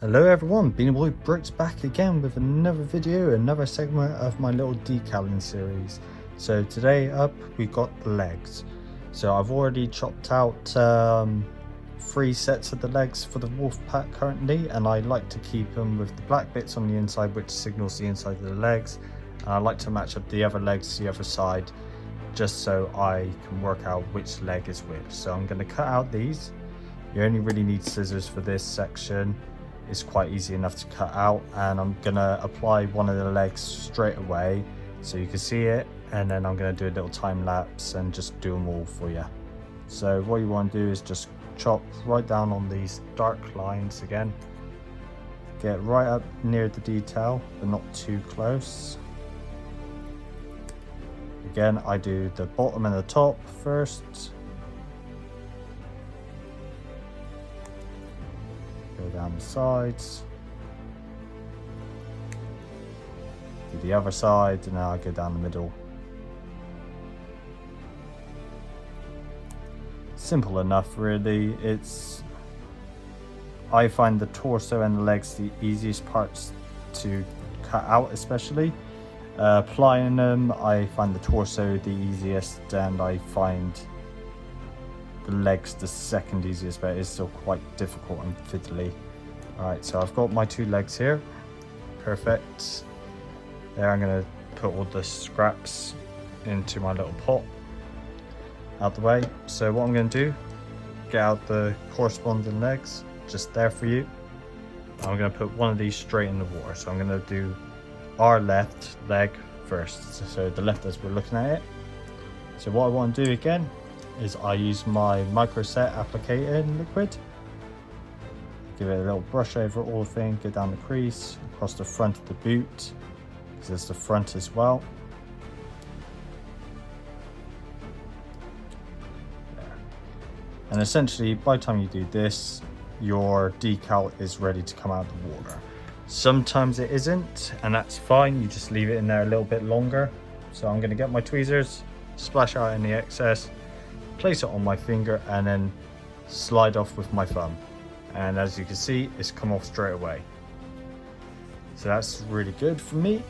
Hello everyone, Beanie Boy Bricks back again with another video, another segment of my little decaling series. So today up we got the legs. So I've already chopped out 3 sets of the legs for the wolf pack currently, and I like to keep them with the black bits on the inside which signals the inside of the legs, and I like to match up the other legs to the other side just so I can work out which leg is which. So I'm going to cut out these. You only really need scissors for this section. It's quite easy enough to cut out, and I'm gonna apply one of the legs straight away so you can see it, and then I'm gonna do a little time lapse and just do them all for you. So what you want to do is just chop right down on these dark lines again, get right up near the detail but not too close. Again, I do the bottom and the top first. Go down the sides, do the other side, and now I go down the middle. Simple enough really. I find the torso and the legs the easiest parts to cut out, especially. Applying them, I find the torso the easiest, and I find the legs the second easiest, but it's still quite difficult and fiddly. Alright, so I've got my 2 legs here. Perfect. There, I'm going to put all the scraps into my little pot out the way. So what I'm going to do, get out the corresponding legs just there for you. I'm going to put one of these straight in the water. So I'm going to do our left leg first, so the left as we're looking at it. So what I want to do again is I use my micro set applicator liquid, give it a little brush over all the thing, go down the crease, across the front of the boot, because there's the front as well. There. And essentially by the time you do this, your decal is ready to come out of the water. Sometimes it isn't, and that's fine, you just leave it in there a little bit longer. So I'm going to get my tweezers, splash out any excess, place it on my finger, and then slide off with my thumb, and as you can see, it's come off straight away. So that's really good for me.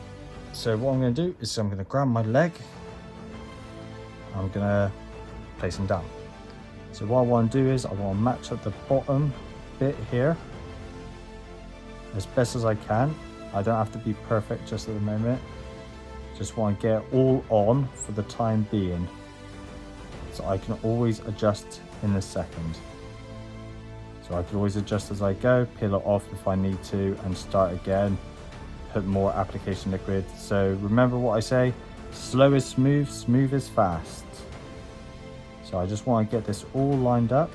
So what I'm going to do is I'm going to grab my leg, I'm going to place them down. So what I want to do is I want to match up the bottom bit here as best as I can. I don't have to be perfect just at the moment, just want to get all on for the time being, so I can always adjust in a second. So I can always adjust as I go, peel it off if I need to, and start again, put more application liquid. So remember what I say, slow is smooth, smooth is fast. So I just want to get this all lined up.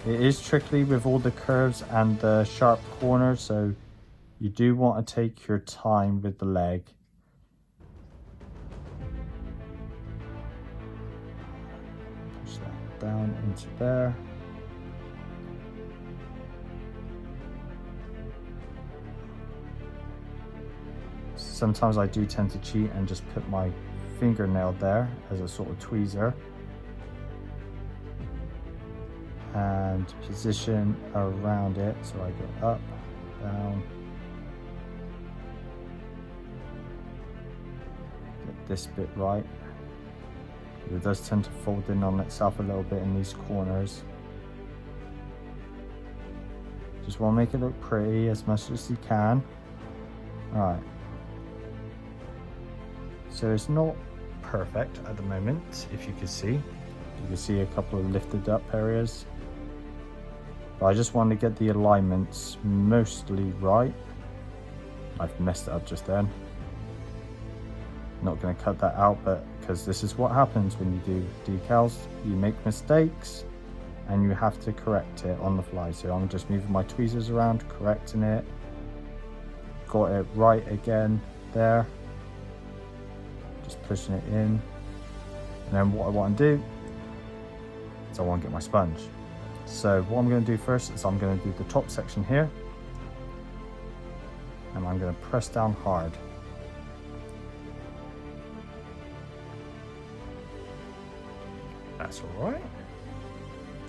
It is tricky with all the curves and the sharp corners, so you do want to take your time with the leg. Push that down into there. Sometimes I do tend to cheat and just put my fingernail there as a sort of tweezer and position around it, so I go up, down, get this bit right. It does tend to fold in on itself a little bit in these corners. Just want to make it look pretty as much as you can. Alright, so it's not perfect at the moment, if you can see. You can see a couple of lifted up areas, but I just want to get the alignments mostly right. I've messed it up just then. Not going to cut that out, but because this is what happens when you do decals, you make mistakes and you have to correct it on the fly. So I'm just moving my tweezers around, correcting it, got it right again there, just pushing it in. And then what I want to do is I want to get my sponge. So what I'm going to do first is I'm going to do the top section here, and I'm going to press down hard. That's all right.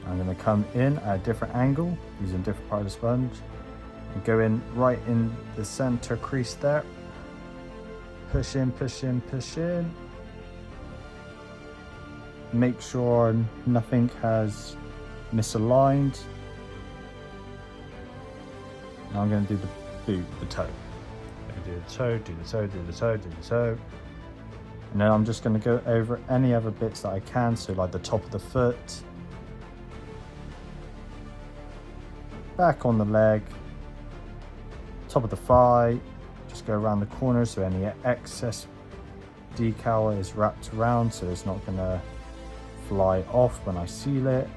I'm going to come in at a different angle using a different part of the sponge, and go in right in the center crease there. Push in, push in, push in. Make sure nothing has misaligned. Now I'm going to do the boot, the toe. Do the toe, do the toe, do the toe, do the toe. And then I'm just going to go over any other bits that I can, so like the top of the foot, back on the leg, top of the thigh, just go around the corner so any excess decal is wrapped around so it's not going to fly off when I seal it.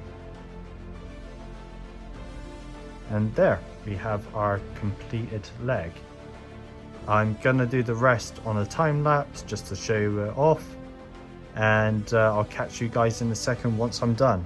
And there we have our completed leg. I'm gonna do the rest on a time lapse just to show it off, and I'll catch you guys in a second once I'm done.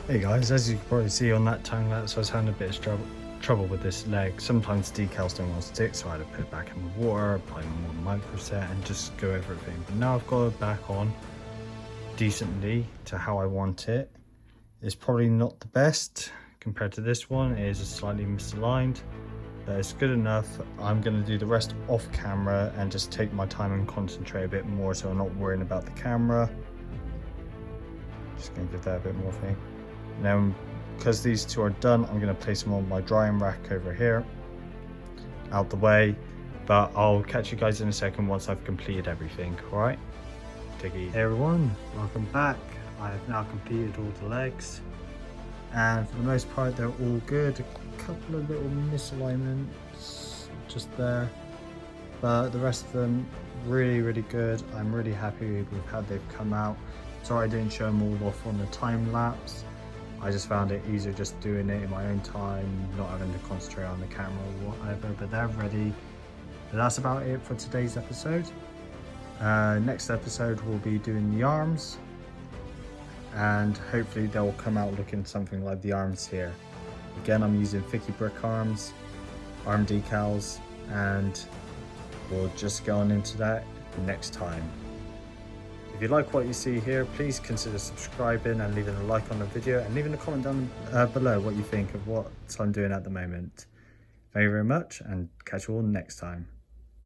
Hey guys, as you can probably see on that time lapse, I was having a bit of trouble with this leg. Sometimes decals don't want to stick, so I had to put it back in the water, apply more micro set and just go over everything. But now I've got it back on decently to how I want it. It's probably not the best compared to this one. It is slightly misaligned, but it's good enough. I'm going to do the rest off camera and just take my time and concentrate a bit more so I'm not worrying about the camera. Just going to give that a bit more thing. Now, because these two are done, I'm going to place them on my drying rack over here, out the way, but I'll catch you guys in a second once I've completed everything, alright? Take it easy. Hey everyone, welcome back. I have now completed all the legs, and for the most part they're all good. A couple of little misalignments just there, but the rest of them really good. I'm really happy with how they've come out. Sorry I didn't show them all off on the time lapse. I just found it easier just doing it in my own time, not having to concentrate on the camera or whatever, but they're ready. But that's about it for today's episode. Next episode we'll be doing the arms, and hopefully they'll come out looking something like the arms here. Again, I'm using Thiccybrickie arms, arm decals, and we'll just go on into that next time. If you like what you see here, please consider subscribing and leaving a like on the video and leaving a comment down below what you think of what I'm doing at the moment. Thank you very much, and catch you all next time.